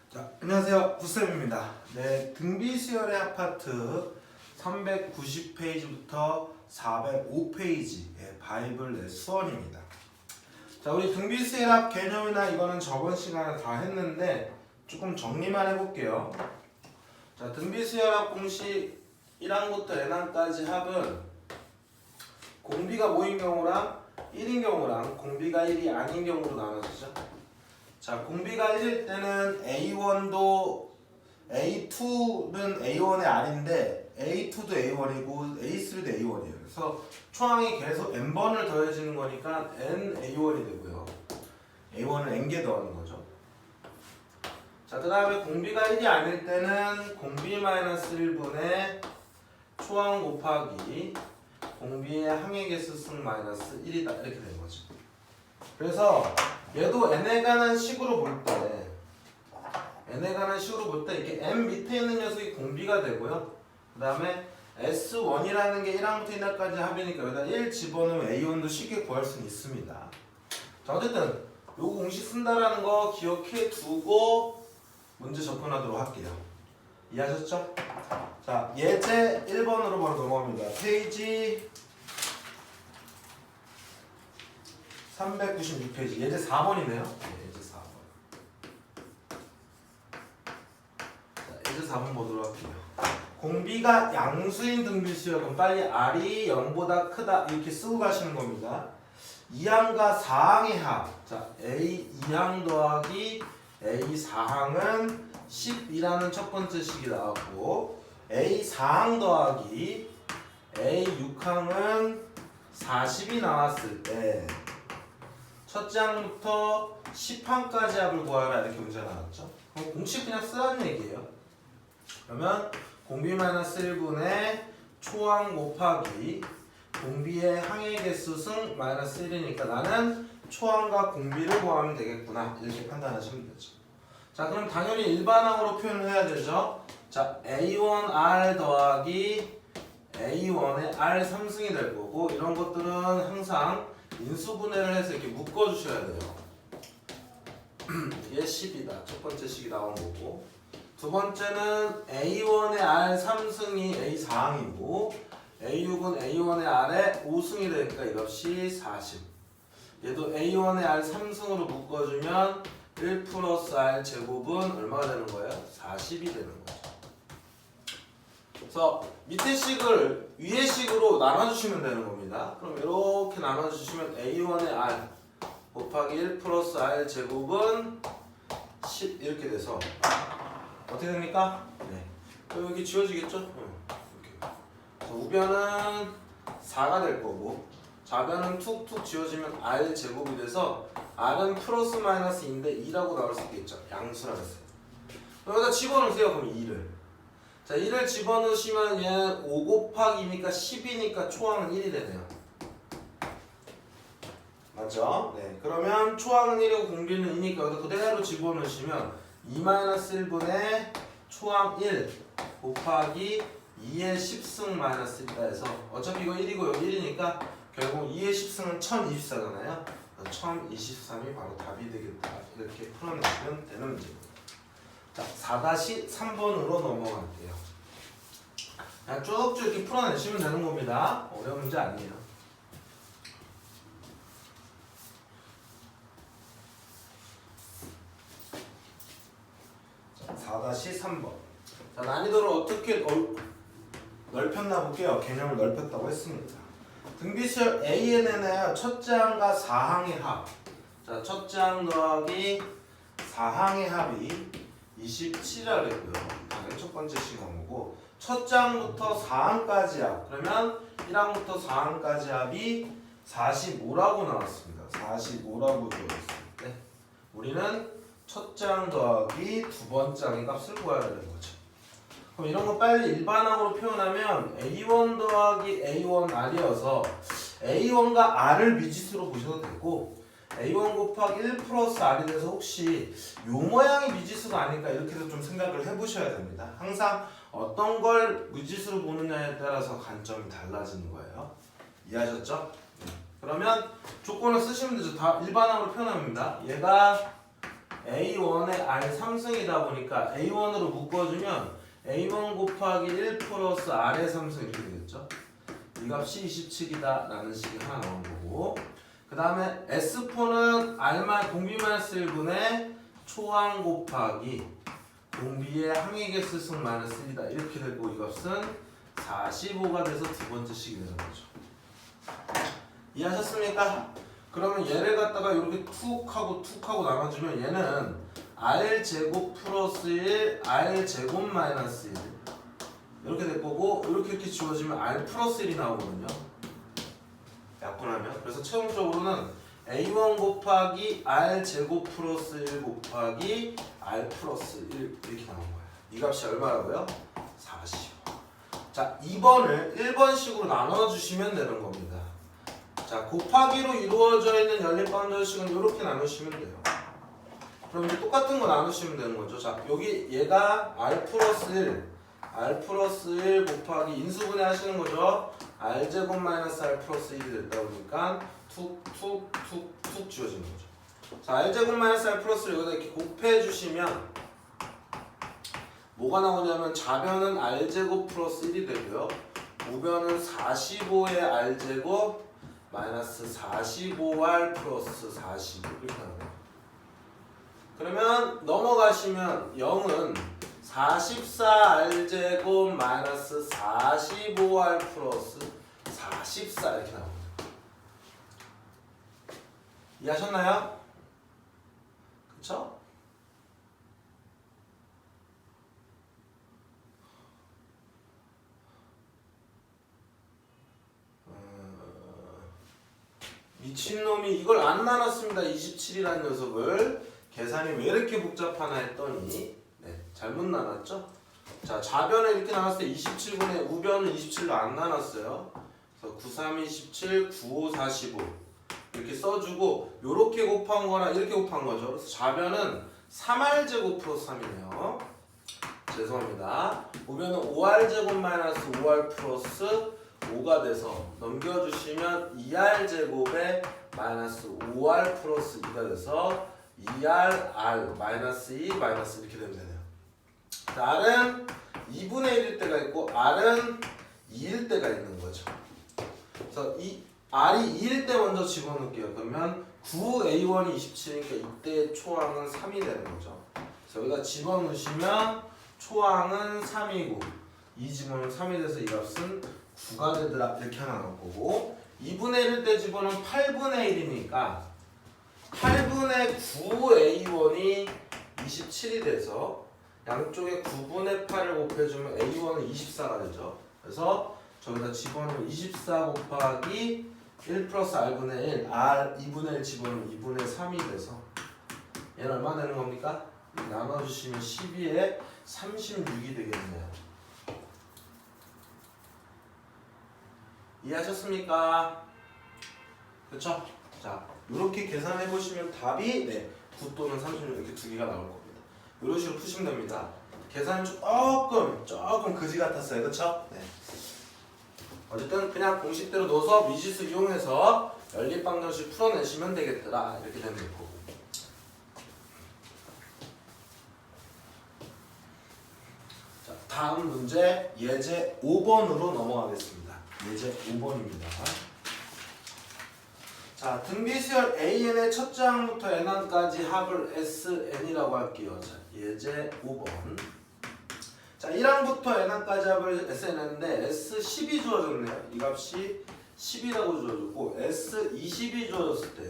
자, 안녕하세요. 부쌤입니다. 네, 등비수열의 아파트 390페이지부터 405페이지 바이블 수원입니다. 자, 우리 등비수열합 개념이나 이거는 저번 시간에 다 했는데 조금 정리만 해볼게요. 자, 등비수열합 공식 1항부터 n항까지 합은 공비가 5인 경우랑 1인 경우랑 공비가 1이 아닌 경우로 나눠지죠. 자, 공비가 1일 때는 A1도 A2는 A1의 R인데 A2도 A1이고 A3도 A1이에요. 그래서 초항이 계속 n번을 더해지는 거니까 n A1이 되고요. A1을 n개 더하는 거죠. 자, 그 다음에 공비가 1이 아닐 때는 공비-1분의 초항 곱하기 공비의 항의 개수승 마이너스 1이다 이렇게 된 거죠. 그래서 얘도 n에 관한 식으로 볼 때 이렇게 n 밑에 있는 녀석이 공비가 되고요. 그 다음에 S1이라는 게 1항부터 2항까지 합이니까 여기다 1 집어넣으면 A1도 쉽게 구할 수는 있습니다. 자, 어쨌든 요거 공식 쓴다라는 거 기억해 두고 문제 접근하도록 할게요. 이해하셨죠? 자, 예제 1번으로 바로 넘어갑니다. 페이지 396페이지 예제 4번이네요. 예제 4번. 자, 예제 4번 보도록 할게요. 공비가 양수인 등비수요. 그럼 빨리 R이 0보다 크다 이렇게 쓰고 가시는 겁니다. 2항과 4항의 합. 자, A 2항 더하기 A 4항은 10이라는 첫 번째 식이 나왔고 A 4항 더하기 A 6항은 40이 나왔을 때 첫째 항부터 10항까지 합을 구하라 이렇게 문제가 나왔죠. 그럼 공식 그냥 쓰라는 얘기예요. 그러면 공비-1분의 초항 곱하기 공비의 항의 개수승 마이너스 1이니까 나는 초항과 공비를 구하면 되겠구나 이렇게 판단하시면 되죠. 자, 그럼 당연히 일반항으로 표현을 해야 되죠. 자, A1R 더하기 A1의 R 3승이 될 거고 이런 것들은 항상 인수분해를 해서 이렇게 묶어주셔야 돼요. 얘 10이다. 첫 번째 식이 나온 거고 두 번째는 A1의 R 3승이 A 4항이고 A6은 A1의 R의 5승이 되니까 이것이 40. 얘도 A1의 R 3승으로 묶어주면 1 플러스 R 제곱은 얼마가 되는 거예요? 40이 되는 거죠. 그래서 밑에 식을 위에 식으로 나눠주시면 되는 겁니다. 그럼 이렇게 나눠주시면 A1의 R 곱하기 1 플러스 R 제곱은 10 이렇게 돼서 어떻게 됩니까? 네. 여기 지워지겠죠? 이렇게. 우변은 4가 될 거고 좌변은 툭툭 지워지면 R 제곱이 돼서 R은 플러스 마이너스 2인데 2라고 나올 수 있겠죠. 양수라고 했어요. 여기다 집어넣으세요. 그럼 2를. 자, 1을 집어넣으시면 얘는 5 곱하기 2니까 10이니까 초항은 1이 되네요. 맞죠? 네. 그러면 초항은 1이고 공비는 2니까 여기다 그대로 집어넣으시면 2-1분의 초항 1 곱하기 2의 10승 마이너스 1이다 해서 어차피 이거 1이고 여기 1이니까 결국 2의 10승은 1024잖아요. 1023이 바로 답이 되겠다. 이렇게 풀어내시면 되는 문제입니다. 자, 4-3번으로 넘어갈게요. 그냥 쭉쭉 이렇게 풀어내시면 되는 겁니다. 어려운 문제 아니에요. 자, 4-3번. 자, 난이도를 어떻게 넓혔나 볼게요. 개념을 넓혔다고 했습니다. 등비수열 AN에는 첫째 항과 4항의 합. 자, 첫째 항 더하기 4항의 합이 27이라고 했고요. 당연히 첫 번째 시간이고 첫째 항부터 4항까지 합. 그러면 1항부터 4항까지 합이 45라고 나왔습니다. 45라고 되어있습니다. 네. 우리는 첫째 항 더하기 두 번째 항의 값을 구해야 되는 거죠. 그럼 이런 거 빨리 일반항으로 표현하면 A1 더하기 A1R이어서 A1과 R을 미지수로 보셔도 되고 A1 곱하기 1 플러스 R이 돼서 혹시 요 모양이 미지수가 아닐까 이렇게 해서 좀 생각을 해보셔야 됩니다. 항상 어떤 걸 미지수로 보느냐에 따라서 관점이 달라지는 거예요. 이해하셨죠? 네. 그러면 조건을 쓰시면 되죠. 다 일반항으로 표현합니다. 얘가 A1의 R 3승이다 보니까 A1으로 묶어주면 A1 곱하기 1 플러스 R의 3승 이렇게 되겠죠. 이 값이 27이다 라는 식이 하나 나온 거고, 그 다음에 S4는 R만 공비-1분의 초항 곱하기 공비의 항의개수 승 마이너스 1이다 이렇게 되고, 이 값은 45가 돼서 두 번째 식이 되는 거죠. 이해하셨습니까? 그러면 얘를 갖다가 이렇게 툭 하고 나눠주면 얘는 R제곱 플러스 1 R제곱 마이너스 1 이렇게 될 거고, 이렇게 지워지면 R 플러스 1이 나오거든요. 약분하면. 그래서 최종적으로는 A1 곱하기 R제곱 플러스 1 곱하기 R 플러스 1 이렇게 나온 거예요. 이 값이 얼마라고요? 45. 자, 2번을 1번식으로 나눠주시면 되는 겁니다. 자, 곱하기로 이루어져 있는 연립방정식은 이렇게 나누시면 돼요. 그럼 이제 똑같은 거 나누시면 되는 거죠. 자, 여기 얘가 R 플러스 1 곱하기 인수분해 하시는 거죠. R제곱 마이너스 R 플러스 1이 됐다 보니까 툭 지워지는 거죠. 자, R제곱 마이너스 R 플러스 1 여기다 이렇게 곱해 주시면 뭐가 나오냐면 좌변은 R제곱 플러스 1이 되고요. 우변은 45의 R제곱 마이너스 45R 플러스 45 이렇게 나와요. 그러면 넘어가시면 0은 44R제곱 마이너스 45R 플러스 44 이렇게 나옵니다. 이해하셨나요? 그쵸? 미친놈이 이걸 안 나눴습니다. 27이라는 녀석을. 계산이 왜 이렇게 복잡하나 했더니 잘못 나눴죠? 자, 좌변을 이렇게 나눴을 때 27분의 우변은 27로 안 나눴어요. 그래서 93, 27, 95, 45 이렇게 써주고, 요렇게 곱한 거나 이렇게 곱한 거죠. 그래서 좌변은 3R제곱 플러스 3이네요. 죄송합니다. 우변은 5R제곱 마이너스 5R 플러스 5가 돼서 넘겨주시면 2R제곱에 마이너스 5R 플러스 2가 돼서 2R, R, 마이너스 2, 마이너스 이렇게 되면 되네요. R은 2분의 1일 때가 있고 R은 2일 때가 있는 거죠. 그래서 이 R이 2일 때 먼저 집어넣을게요. 그러면 9A1이 27이니까 이때 초항은 3이 되는 거죠. 그래서 여기다 집어넣으시면 초항은 3이고 이 집어넣으면 3이 돼서 이 값은 9가 되더라 이렇게 하나 나올 거고, 2분의 1일 때 집어넣으면 8분의 1이니까 8분의 9A1이 27이 돼서 양쪽에 9분의 8을 곱해주면 A1은 24가 되죠. 그래서 저기다 집어넣으면 24 곱하기 1 플러스 R분의 1 R 2분의 1 집어넣으면 2분의 3이 돼서 얘는 얼마 되는 겁니까? 나눠주시면 12에 36이 되겠네요. 이해하셨습니까? 그쵸? 자, 이렇게 계산해 보시면 답이 9 또는 36 이렇게 두 개가 나올 겁니다. 이런 식으로 푸시면 됩니다. 계산이 조금 그지 같았어요. 그쵸? 네. 어쨌든 그냥 공식대로 넣어서 미지수 이용해서 연립방정식 풀어내시면 되겠더라 이렇게 되는 거고. 자, 다음 문제 예제 5번으로 넘어가겠습니다. 예제 5번입니다. 자, 등비수열 AN의 첫째 항부터 N항까지 합을 SN이라고 할게요. 자, 예제 5번. 자, 1항부터 N항까지 합을 SN 했는데 S10이 주어졌네요. 이 값이 10이라고 주어졌고, S20이 주어졌을 때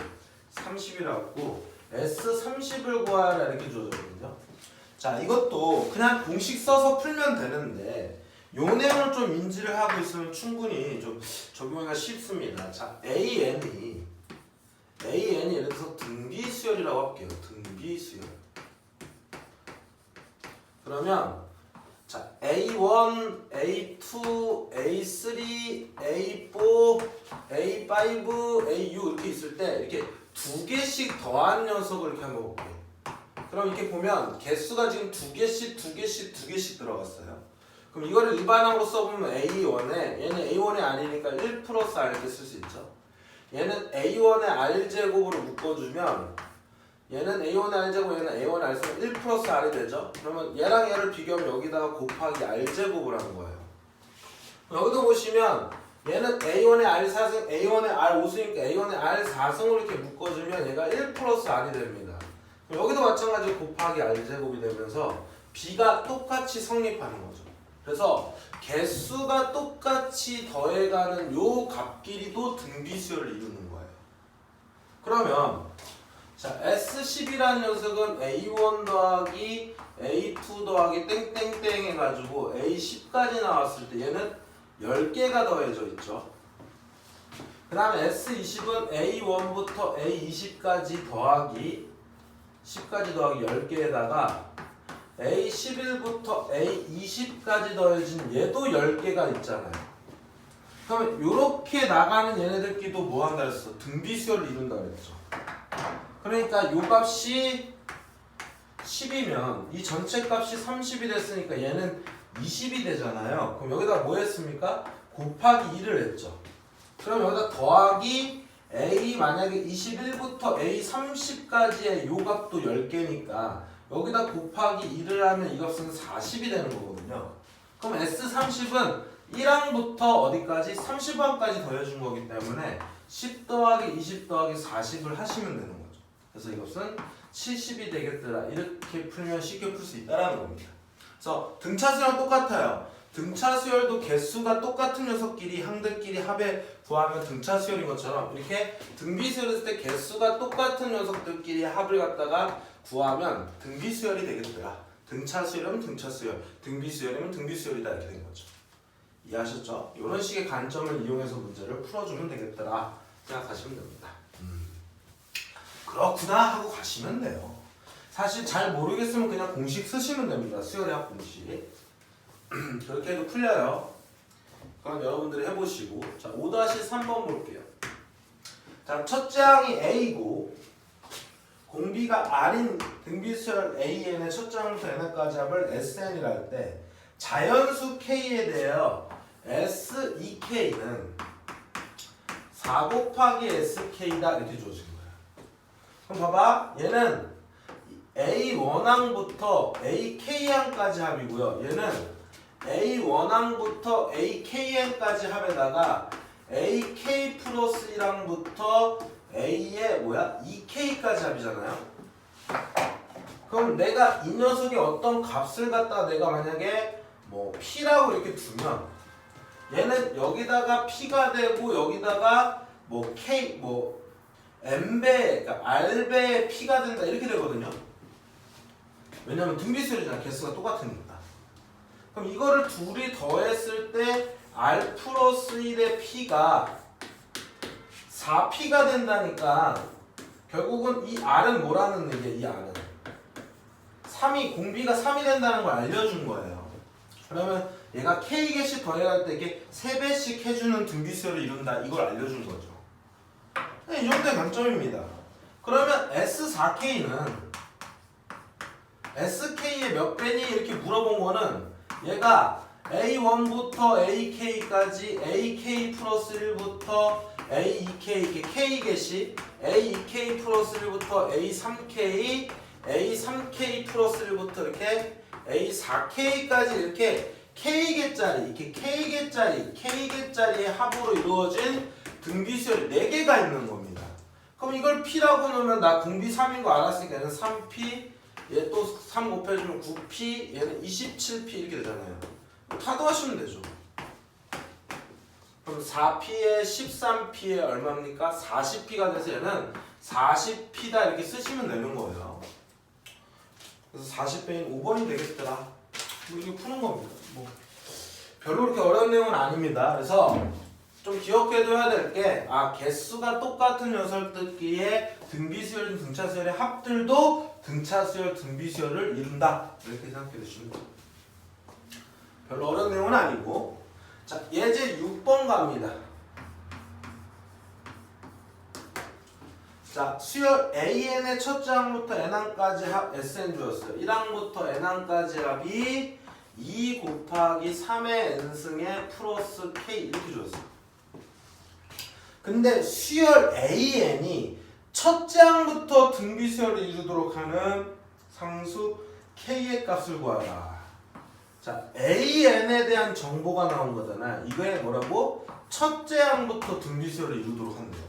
30이라고 S30을 구하라 이렇게 주어졌거든요. 자, 이것도 그냥 공식 써서 풀면 되는데 요 내용을 좀 인지를 하고 있으면 충분히 좀 적용하기가 쉽습니다. 자, AN이 예를 들어서 등비수열이라고 할게요. 등비수열. 그러면 자, A1, A2, A3, A4, A5, AU 이렇게 있을 때 이렇게 두 개씩 더한 녀석을 이렇게 한번 볼게요. 그럼 이렇게 보면 개수가 지금 두 개씩 들어갔어요. 그럼 이거를 일반항으로 써보면 A1에 얘는 A1이 아니니까 1 플러스 R 이렇게 쓸 수 있죠. 얘는 A1의 R제곱으로 묶어주면 얘는 A1의 R제곱 얘는 A1의 R제곱 1 플러스 R이 되죠. 그러면 얘랑 얘를 비교하면 여기다가 곱하기 R제곱을 하는 거예요. 여기도 보시면 얘는 A1의 R4승, A1의 R5승이니까 A1의 R4승으로 이렇게 묶어주면 얘가 1 플러스 R이 됩니다. 여기도 마찬가지로 곱하기 R제곱이 되면서 B가 똑같이 성립하는 거죠. 그래서 개수가 똑같이 더해가는 요 값끼리도 등비수열을 이루는 거예요. 그러면 자 S10이라는 녀석은 A1 더하기 A2 더하기 땡땡땡 해가지고 A10까지 나왔을 때 얘는 10개가 더해져 있죠. 그 다음에 S20은 A1부터 A20까지 더하기 10까지 더하기 10개에다가 A11부터 A20까지 더해진 얘도 10개가 있잖아요. 그러면 이렇게 나가는 얘네들끼리도 뭐 한다 그랬어? 등비수열을 이룬다 그랬죠. 그러니까 요 값이 10이면 이 전체 값이 30이 됐으니까 얘는 20이 되잖아요. 그럼 여기다 뭐 했습니까? 곱하기 2를 했죠. 그럼 여기다 더하기 A 만약에 21부터 A30까지의 요 값도 10개니까 여기다 곱하기 2를 하면 이 값은 40이 되는 거거든요. 그럼 S30은 1항부터 어디까지? 30항까지 더해준 거기 때문에 10 더하기 20 더하기 40을 하시면 되는 거죠. 그래서 이것은 70이 되겠더라. 이렇게 풀면 쉽게 풀 수 있다라는 겁니다. 그래서 등차수열은 똑같아요. 등차수열도 개수가 똑같은 녀석끼리 항들끼리 합해 구하면 등차수열인 것처럼 이렇게 등비수열 했을 때 개수가 똑같은 녀석들끼리 합을 갖다가 구하면 등비수열이 되겠더라. 등차수열이면 등차수열, 등비수열이면 등비수열이다 이렇게 된 거죠. 이해하셨죠? 이런 식의 관점을 이용해서 문제를 풀어주면 되겠더라 생각하시면 됩니다. 그렇구나 하고 가시면 돼요. 사실 잘 모르겠으면 그냥 공식 쓰시면 됩니다. 수열의 합 공식. 그렇게 해도 풀려요. 그럼 여러분들이 해보시고 자 5-3번 볼게요. 자 첫째 항이 A고 공비가 R인 등비수열 AN의 첫째 항부터 N까지 합을 SN이라 할 때 자연수 K에 대하여 S2K는 4 곱하기 SK다 이렇게 주어진 거예요. 그럼 봐봐 얘는 A1항부터 AK항까지 합이고요. 얘는 A1항부터 AKN까지 합에다가 AK 플러스 1항부터 A의 뭐야? 2K까지 합이잖아요. 그럼 내가 이 녀석의 어떤 값을 갖다 내가 만약에 뭐 P라고 이렇게 두면 얘는 여기다가 P가 되고 여기다가 뭐 K 뭐 M배 그러니까 R배의 P가 된다 이렇게 되거든요. 왜냐면 등비수열이잖아. 개수가 똑같으니까. 그럼 이거를 둘이 더했을 때 R 플러스 1의 P가 4P가 된다니까 결국은 이 R은 뭐라는 얘기야? 이 R은 3이 공비가 3이 된다는 걸 알려준 거예요. 그러면 얘가 K개씩 더해갈 때 이게 3배씩 해주는 등비수열을 이룬다 이걸 알려준 거죠. 네, 이 정도의 강점입니다. 그러면 S4K는 SK의 몇 배니 이렇게 물어본 거는 얘가 A1부터 AK까지 AK 플러스 1부터 A2K 이렇게 K개씩 A2K 플러스 1부터 A3K A3K 플러스 1부터 이렇게 A4K까지 이렇게 K개짜리 이렇게 K개짜리의 합으로 이루어진 등비수열이 4개가 있는 겁니다. 그럼 이걸 P라고 놓으면 나 공비 3인 거 알았으니까 얘는 3P 얘 또 3 곱해주면 9P 얘는 27P 이렇게 되잖아요. 타도하시면 되죠. 그럼 4P에 13P에 얼마입니까? 40P가 돼서 얘는 40P다 이렇게 쓰시면 되는 거예요. 그래서 40배인 5번이 되겠더라. 뭐 이렇게 푸는 겁니다. 뭐 별로 그렇게 어려운 내용은 아닙니다. 그래서 좀 기억해둬야 될 게 개수가 똑같은 녀석들끼리의 등비수열, 등차수열의 합들도 등차수열, 등비수열을 이룬다. 이렇게 생각해 주시면 돼요. 별로 어려운 내용은 아니고 자 예제 6번 갑니다. 자 수열 AN의 첫째 항부터 N항까지 합 SN 주었어요. 1항부터 N항까지 합이 2 곱하기 3의 N승의 플러스 K 이렇게 주었어요. 근데 수열 AN이 첫째 항부터 등비수열을 이루도록 하는 상수 K의 값을 구하라. 자, AN에 대한 정보가 나온 거잖아. 이거에 뭐라고? 첫째 항부터 등비수열을 이루도록 하는 거야.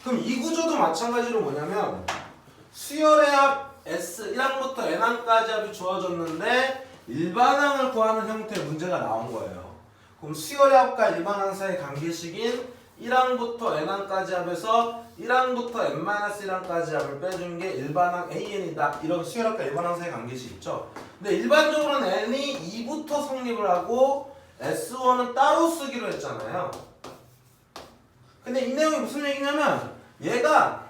그럼 이 구조도 마찬가지로 뭐냐면 수열의 합 S 1항부터 N항까지 합이 주어졌는데 일반항을 구하는 형태의 문제가 나온 거예요. 그럼 수열의 합과 일반항 사이의 관계식인 1항부터 N항까지 합에서 1항부터 N-1항까지 합을 빼준 게 일반항 AN이다. 이런 수열의 합과 일반항 사이의 관계식 있죠. 근데 일반적으로는 N이 2부터 성립을 하고 S1은 따로 쓰기로 했잖아요. 근데 이 내용이 무슨 얘기냐면 얘가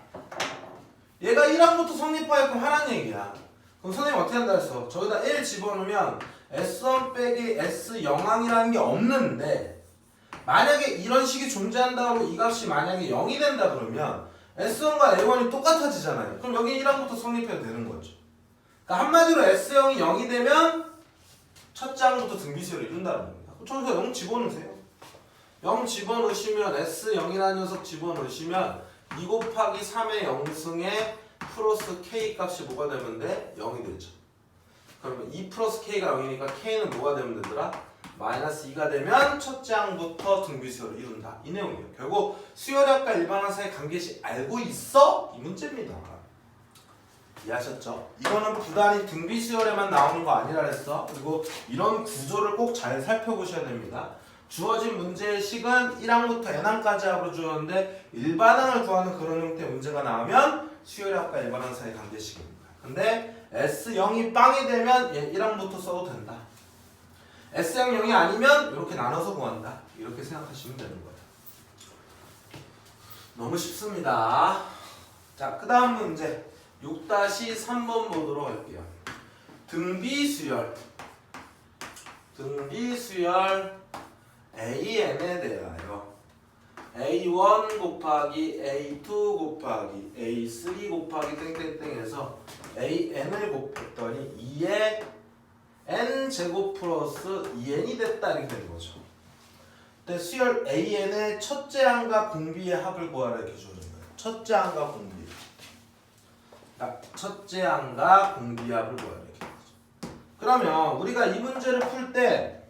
1항부터 성립하게끔 하라는 얘기야. 그럼 선생님 어떻게 한다 했어? 저기다 1 집어넣으면 S1 빼기 S0항이라는 게 없는데 만약에 이런 식이 존재한다고 이 값이 만약에 0이 된다 그러면 S1과 A1이 똑같아지잖아요. 그럼 여기 1항부터 성립해도 되는 거죠. 그러니까 한마디로 S0이 0이 되면 첫째 항부터 등비수열을 이룬다는 겁니다. 저기서 0 집어넣으세요. 0 집어넣으시면 S0이라는 녀석 집어넣으시면 2 곱하기 3의 0승에 플러스 K 값이 뭐가 되면 돼? 0이 되죠. 그러면 2 플러스 K가 0이니까 K는 뭐가 되면 되더라? 마이너스 2가 되면 첫째 항부터 등비수열을 이룬다. 이 내용이에요. 결국 수열합과 일반항 사이의 관계식 알고 있어? 이 문제입니다. 이해하셨죠? 이거는 부단히 등비수열에만 나오는 거 아니라 그랬어. 그리고 이런 구조를 꼭 잘 살펴보셔야 됩니다. 주어진 문제의 식은 1항부터 N항까지 합으로 주었는데 일반항을 구하는 그런 형태의 문제가 나오면 수열합과 일반항 사이의 관계식입니다. 근데 S0이 빵이 되면 얘 1항부터 써도 된다. S형 0이 아니면 이렇게 나눠서 구한다. 이렇게 생각하시면 되는 거예요. 너무 쉽습니다. 자, 그 다음 문제 6-3번 보도록 할게요. 등비수열 AN에 대하여 A1 곱하기 A2 곱하기 A3 곱하기 땡땡땡에서 AN을 곱했더니 2에 N제곱 플러스 2N이 됐다 이렇게 되는 거죠. 근데 수열 AN의 첫째 항과 공비의 합을 구하라 이렇게 주어진 거예요. 첫째 항과 공비. 첫째 항과 공비의 합을 구하라 이렇게 되죠. 그러면 우리가 이 문제를 풀 때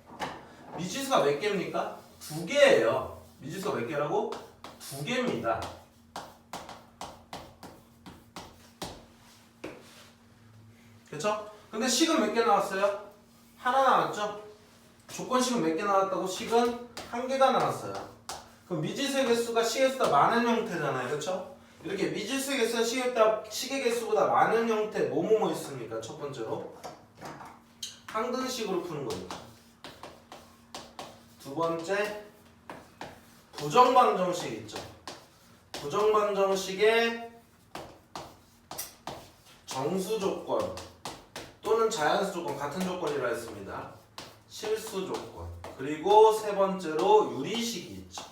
미지수가 몇 개입니까? 2개예요. 미지수가 몇 개라고? 2개입니다. 그렇죠? 근데 식은 몇 개 나왔어요? 하나 나왔죠? 조건식은 몇 개 나왔다고? 식은 1개가 나왔어요. 그럼 미지수의 개수가 식의 개수보다 많은 형태잖아요. 그렇죠? 이렇게 미지수의 개수가 식의 개수보다 많은 형태 뭐뭐뭐 있습니까? 첫 번째로 항등식으로 푸는 거니까. 두 번째 부정방정식 있죠. 부정방정식의 정수 조건 또는 자연수 조건 같은 조건이라 했습니다. 실수 조건. 그리고 세 번째로 유리식이 있죠.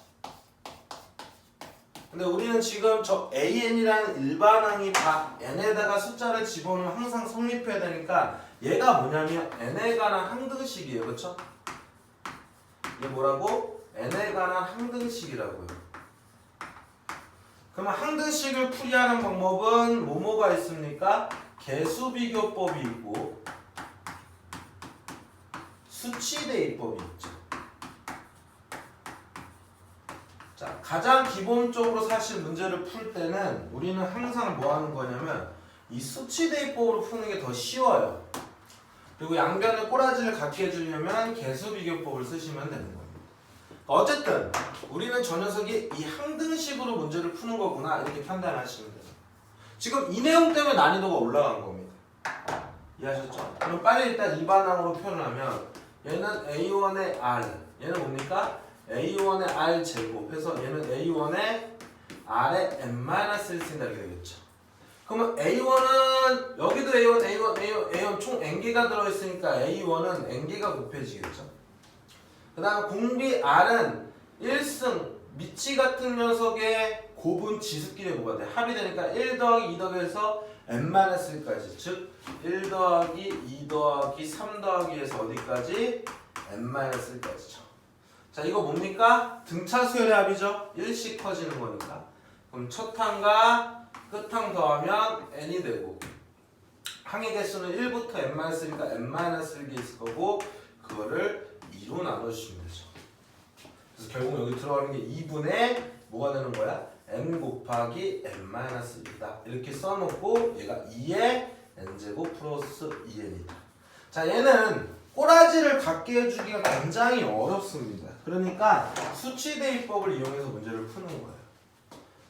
근데 우리는 지금 저 AN이라는 일반항이 다 N에다가 숫자를 집어넣으면 항상 성립해야 되니까 얘가 뭐냐면 N에 관한 항등식이에요. 그렇죠? 이게 뭐라고? N에 관한 항등식이라고요. 그러면 항등식을 풀이하는 방법은 뭐뭐가 있습니까? 개수비교법이 있고 수치대입법이 있죠. 자, 가장 기본적으로 사실 문제를 풀 때는 우리는 항상 뭐 하는 거냐면 이 수치대입법으로 푸는 게 더 쉬워요. 그리고 양변에 꼬라지를 갖게 해주려면 개수비교법을 쓰시면 되는 겁니다. 어쨌든 우리는 저 녀석이 이 항등식으로 문제를 푸는 거구나 이렇게 판단하시면 돼요. 지금 이 내용 때문에 난이도가 올라간 겁니다. 이해하셨죠? 그럼 빨리 일단 일반항으로 표현하면 얘는 A1의 R 얘는 뭡니까? A1의 R 제곱 해서 얘는 A1의 R의 N-1을 쓴다 이렇게 되겠죠. 그러면 A1은 여기도 A1 총 N개가 들어있으니까 A1은 N개가 곱해지겠죠. 그 다음 공비 R은 1승 미치 같은 녀석의 곱은 지수끼리 뭐가 돼? 합이 되니까 1 더하기 2 더해서 N-1까지 즉 1 더하기 2 더하기 3 더하기 해서 어디까지? N-1까지죠. 자, 이거 뭡니까? 등차 수열의 합이죠. 1씩 커지는 거니까. 그럼 첫 항과 끝항 더하면 n이 되고 항의 개수는 1부터 n-1이니까 n-1개 있을 거고 그거를 2로 나눠주시면 되죠. 그래서 결국 여기 들어가는 게 2분의 뭐가 되는 거야? n 곱하기 n-1이다. 이렇게 써놓고 얘가 2의 n제곱 플러스 2n이다. 자, 얘는 꼬라지를 갖게 해주기가 굉장히 어렵습니다. 그러니까 수치 대입법을 이용해서 문제를 푸는 거예요.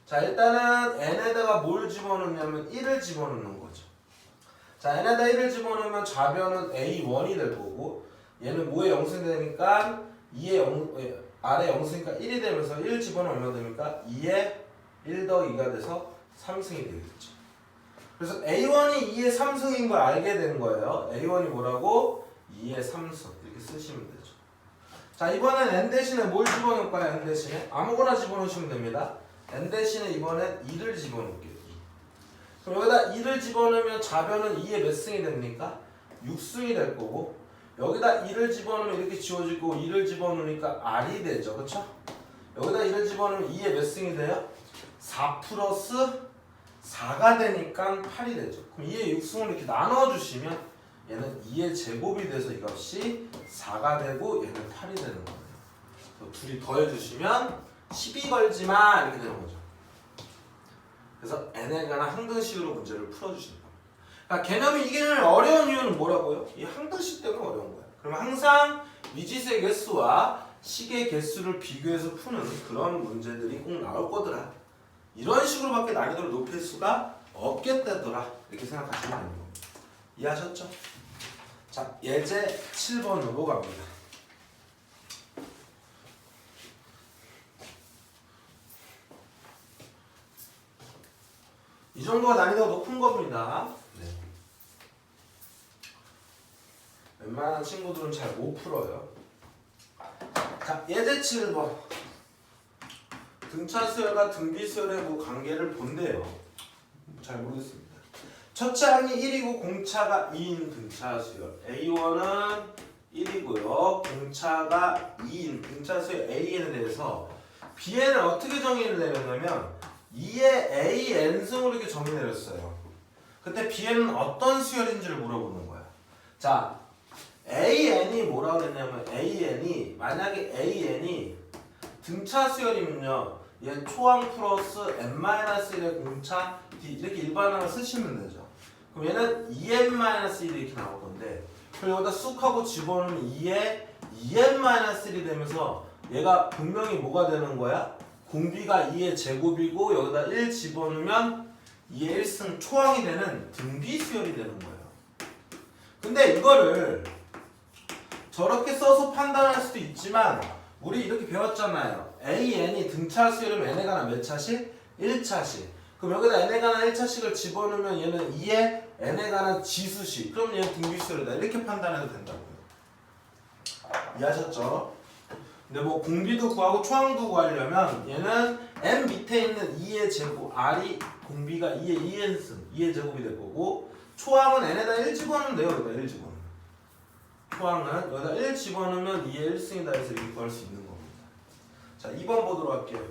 자, 일단은 n에다가 뭘 집어넣냐면 1을 집어넣는 거죠. 자, n에다 1을 집어넣으면 좌변은 a1이 될 거고 얘는 뭐에 0승이 되니까 2의 아래 0승이니까 1이 되면서 1 집어넣으면 얼마 됩니까? 2에 1 더하기 2가 돼서 3승이 되겠죠. 그래서 a1이 2의 3승인 걸 알게 된 거예요. a1이 뭐라고? 2의 3승 이렇게 쓰시면 되죠. 자, 이번엔 n 대신에 뭘 집어넣을까요? n 대신에 아무거나 집어넣으시면 됩니다. n 대신에 이번엔 2를 집어넣을게요. 2. 그럼 여기다 2를 집어넣으면 좌변은 2의 몇 승이 됩니까? 6승이 될 거고 여기다 2를 집어넣으면 이렇게 지워지고 2를 집어넣으니까 r이 되죠. 그쵸? 여기다 2를 집어넣으면 2의 몇 승이 돼요? 4 플러스 4가 되니까 8이 되죠. 그럼 2의 6승을 이렇게 나눠주시면 얘는 2의 제곱이 돼서 이 값이 4가 되고 얘는 8이 되는 거예요. 둘이 더해주시면 12 걸지마 이렇게 되는 거죠. 그래서 n에 관한 항등식으로 문제를 풀어주시는 겁니다. 그러니까 개념이 이게 어려운 이유는 뭐라고요? 이 항등식 때문에 어려운 거예요. 그러면 항상 미지수의 개수와 식의 개수를 비교해서 푸는 그런 문제들이 꼭 나올 거더라. 이런 식으로밖에 난이도를 높일 수가 없겠다더라. 이렇게 생각하시면 되는 겁니다. 이해하셨죠? 자, 예제 7번으로 갑니다. 이 정도가 난이도가 높은 겁니다. 네. 웬만한 친구들은 잘 못 풀어요. 자, 예제 7번. 등차 수열과 등비 수열의 뭐 관계를 본대요. 잘 모르겠습니다. 첫째 항이 1이고 공차가 2인 등차 수열. A1은 1이고요. 공차가 2인 등차 수열 AN에 대해서 BN을 어떻게 정의를 내렸냐면 2의 AN승으로 이렇게 정의 내렸어요. 그때 BN은 어떤 수열인지를 물어보는 거야. 자, AN이 뭐라고 했냐면 AN이 만약에 AN이 등차 수열이면요. 얘 초항 플러스 n-1의 공차 D 이렇게 일반항을 쓰시면 되죠. 그럼 얘는 2n-1이 이렇게 나올 건데 그럼 여기다 쑥 하고 집어넣으면 2에 2n-1이 되면서 얘가 분명히 뭐가 되는 거야? 공비가 2의 제곱이고 여기다 1 집어넣으면 2의 1승 초항이 되는 등비 수열이 되는 거예요. 근데 이거를 저렇게 써서 판단할 수도 있지만 우리 이렇게 배웠잖아요. AN이 등차 수열이면 n에 관한 몇 차식? 1차식. 그럼 여기다 n에 관한 1차식을 집어넣으면 얘는 2의 n에 관한 지수식. 그럼 얘는 등비 수열이다. 이렇게 판단해도 된다고요. 이해하셨죠? 근데 뭐 공비도 구하고 초항도 구하려면 얘는 n 밑에 있는 2의 제곱 r이 공비가 2의 2n승 2의 제곱이 될 거고 초항은 n에다 1 집어넣으면 돼요. 여기다 1 집어넣으면 초항은 여기다 1 집어넣으면 2의 1승이다 해서 이렇게 구할 수 있는 겁니다. 자, 2번 보도록 할게요.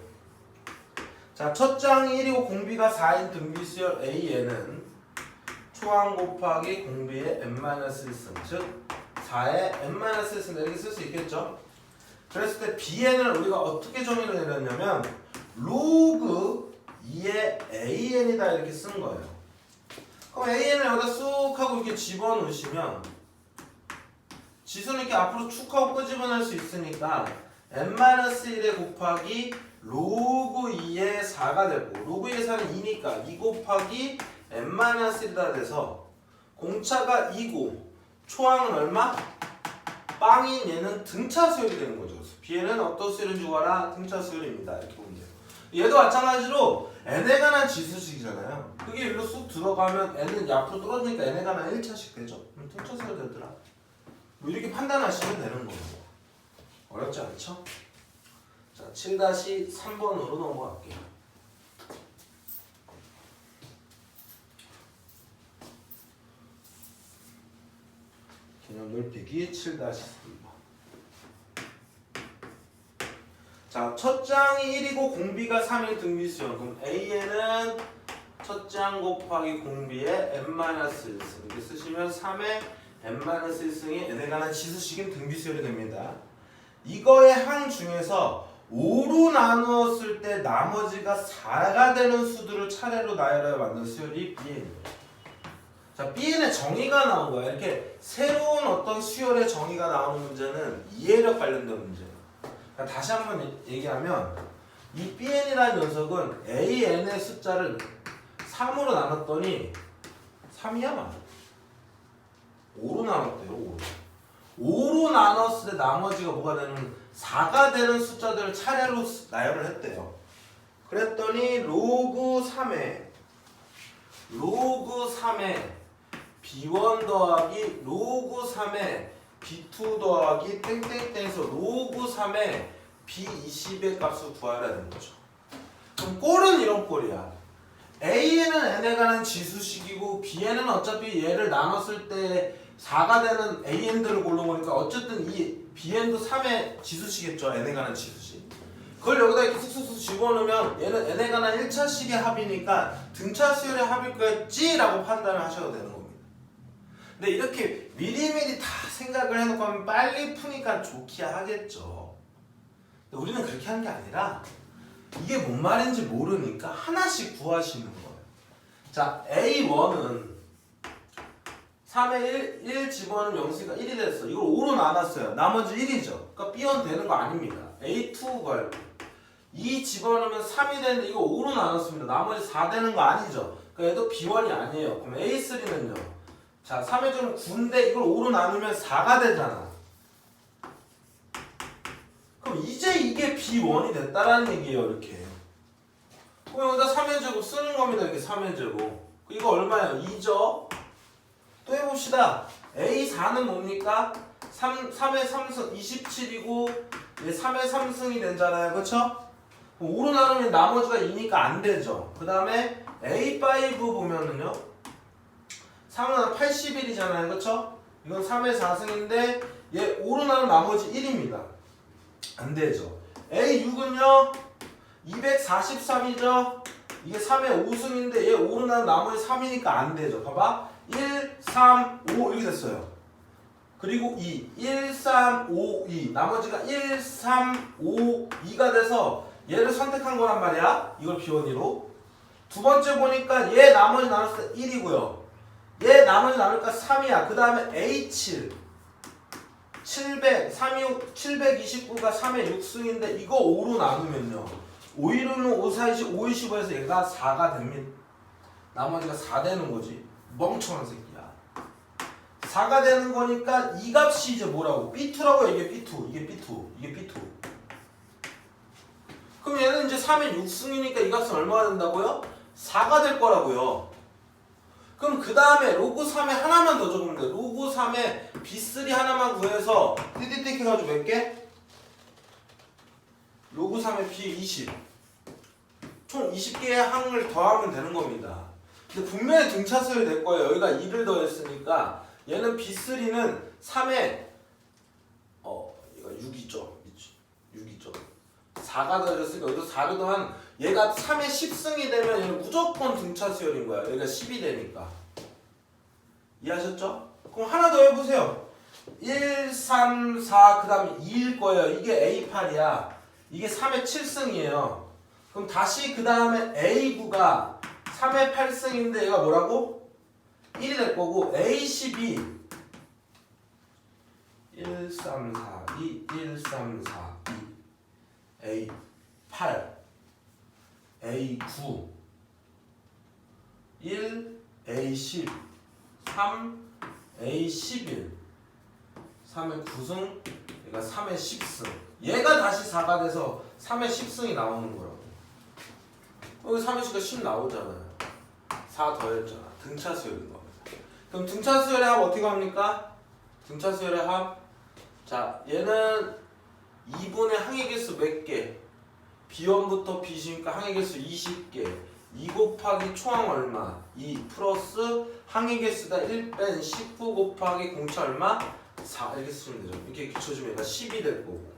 자, 첫 장이 1이고 공비가 4인 등비수열 AN은 초항 곱하기 공비의 n-1승 즉 4의 n-1승 이렇게 쓸 수 있겠죠? 그랬을 때 BN을 우리가 어떻게 정의를 내렸냐면 로그 2의 AN이다 이렇게 쓴 거예요. 그럼 AN을 여기다 쑥 하고 이렇게 집어넣으시면 지수는 이렇게 앞으로 축 하고 끄집어낼 수 있으니까 n-1에 곱하기 로그 2의 4가 되고 로그 2의 4는 2니까 2 곱하기 n-1다 돼서 공차가 2고 초항은 얼마? 빵인 얘는 등차 수열이 되는 거죠. BN은 어떤 수열인지 구하라? 등차 수열입니다. 이렇게 보면 돼요. 얘도 마찬가지로 n에 관한 지수식이잖아요. 그게 일로 쑥 들어가면 n은 앞으로 떨어지니까 n에 관한 1차식 되죠. 그럼 등차 수열 되더라. 뭐 이렇게 판단하시면 되는 거예요. 어렵지 않죠? 자, 7-3번으로 넘어갈게요. 개념 넓히기 7-3번. 자, 첫 장이 1이고 공비가 3인 등비수열. 그럼 AN은 첫째 항 곱하기 공비의 n-1승 이렇게 쓰시면 3의 n-1승이 n에 관한 지수식인 등비수열이 됩니다. 이거의 항 중에서 5로 나누었을 때 나머지가 4가 되는 수들을 차례로 나열하여 만든 수열이 Bn이에요. 자, Bn의 정의가 나온 거야. 이렇게 새로운 어떤 수열의 정의가 나오는 문제는 이해력 관련된 문제예요. 그러니까 다시 한번 얘기하면 이 Bn이라는 녀석은 AN의 숫자를 3으로 나눴더니 3이야 맞아. 5로 나눴대요. 5로 나눴을 때 나머지가 뭐가 되는 4가 되는 숫자들을 차례로 나열을 했대요. 그랬더니 로그 3에 B1 더하기 로그 3에 B2 더하기 땡땡땡에서 로그 3에 B20의 값을 구하라 되는 거죠. 그럼 꼴은 이런 꼴이야. A에는 n에 관한 지수식이고 B에는 어차피 얘를 나눴을 때 4가 되는 AN들을 고른 거니까 어쨌든 이 BN도 3의 지수식이겠죠. n에 관한 지수식. 그걸 여기다 이렇게 쑥쑥쑥 집어넣으면 얘는 n에 관한 1차식의 합이니까 등차 수열의 합일 거였지라고 판단을 하셔도 되는 겁니다. 근데 이렇게 미리미리 다 생각을 해놓고 하면 빨리 푸니까 좋기야 하겠죠. 근데 우리는 그렇게 하는 게 아니라 이게 뭔 말인지 모르니까 하나씩 구하시는 거예요. 자, A1은 3에 1 집어넣으면 0쓰니까 1이 됐어. 이걸 5로 나눴어요. 나머지 1이죠. 그러니까 B1 되는 거 아닙니다. A2 걸 2 집어넣으면 3이 되는데 이거 5로 나눴습니다. 나머지 4 되는 거 아니죠. 그러니까 얘도 B1이 아니에요. 그럼 A3는요. 자, 3의 좀 9인데 이걸 5로 나누면 4가 되잖아. 그럼 이제 이게 B1이 됐다라는 얘기예요. 이렇게. 그럼 여기다 3의 제곱 쓰는 겁니다. 이렇게 3의 제곱. 이거 얼마예요? 2죠? 또 해봅시다. A4는 뭡니까? 3의 3승 27이고 3의 3승이 되잖아요. 그쵸? 5로 나누면 나머지가 2니까 안 되죠. 그 다음에 A5 보면은요. 3은 81이잖아요. 그쵸? 이건 3의 4승인데 얘 5로 나누면 나머지 1입니다. 안 되죠. A6은요. 243이죠. 이게 3의 5승인데 얘 5로 나누면 나머지 3이니까 안 되죠. 봐봐. 1, 3, 5 이렇게 됐어요. 그리고 2, 1, 3, 5, 2 나머지가 1, 3, 5, 2가 돼서 얘를 선택한 거란 말이야. 이걸 B1으로 두 번째 보니까 얘 나머지 나눴을 때 1이고요. 얘 나머지 나누니까 3이야. 그 다음에 A7 729가 3의 6승인데 이거 5로 나누면요. 5, 1은 5, 4, 20, 5, 25에서 얘가 4가 됩니다. 나머지가 4 되는 거지. 멍청한 새끼야. 4가 되는 거니까 이 값이 이제 뭐라고? B2라고 이게 B2. 이게 B2. 이게 B2. 그럼 얘는 이제 3의 6승이니까 이 값은 얼마가 된다고요? 4가 될 거라고요. 그럼 그 다음에 로그 3에 하나만 더 적으면 돼. 로그 3에 B3 하나만 구해서 띠띠띠 해가지고 몇 개? 로그 3에 B20. 총 20개의 항을 더하면 되는 겁니다. 근데 분명히 등차수열이 될 거예요. 여기가 2를 더했으니까 얘는 B3는 3에 이거 6이죠. 6이죠. 4가 더해졌으니까 여기도 4를 더한 얘가 3의 10승이 되면 얘는 무조건 등차수열인 거야. 여기가 10이 되니까. 이해하셨죠? 그럼 하나 더 해보세요. 1, 3, 4 그 다음에 2일 거예요. 이게 A8이야. 이게 3의 7승이에요. 그럼 다시 그 다음에 A9가 3의 8승인데 얘가 뭐라고? 1이 될 거고 A12 1, 3, 4, 2, 1, 3, 4, 2 A8 A9 1 A10 3 A11 3의 9승 얘가 3의 10승 얘가 다시 4가 돼서 3의 10승이 나오는 거라고. 여기 3의 10가 10 나오잖아요. 4 더했잖아. 등차수열인 겁니다. 그럼 등차수열의 합 어떻게 합니까? 등차수열의 합. 자, 얘는 2분의 항의 개수 몇 개? B1부터 B10니까 항의 개수 20개. 2 곱하기 총항 얼마? 2 플러스 항의 개수다 1 뺀 19 곱하기 공차 얼마? 4 이렇게 쓰면 되죠. 이렇게 기초주면 얘가 10이 될 거고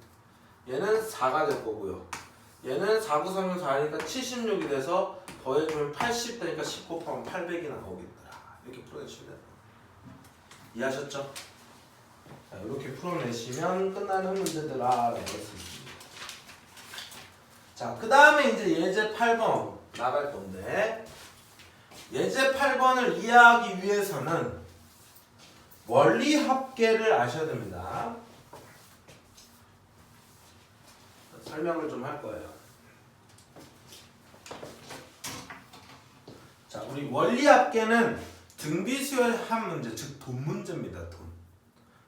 얘는 4가 될 거고요. 얘는 4, 9, 3, 6, 4니까 76이 돼서 더해주면 80 되니까 10 곱하면 800이 나오겠더라. 이렇게 풀어내시면 돼요. 이해하셨죠? 자, 이렇게 풀어내시면 끝나는 문제들아. 자, 그 다음에 이제 예제 8번 나갈 건데, 예제 8번을 이해하기 위해서는 원리 합계를 아셔야 됩니다. 설명을 좀 할 거예요. 자, 우리 원리 합계는 등비수열 한 문제, 즉 돈 문제입니다. 돈.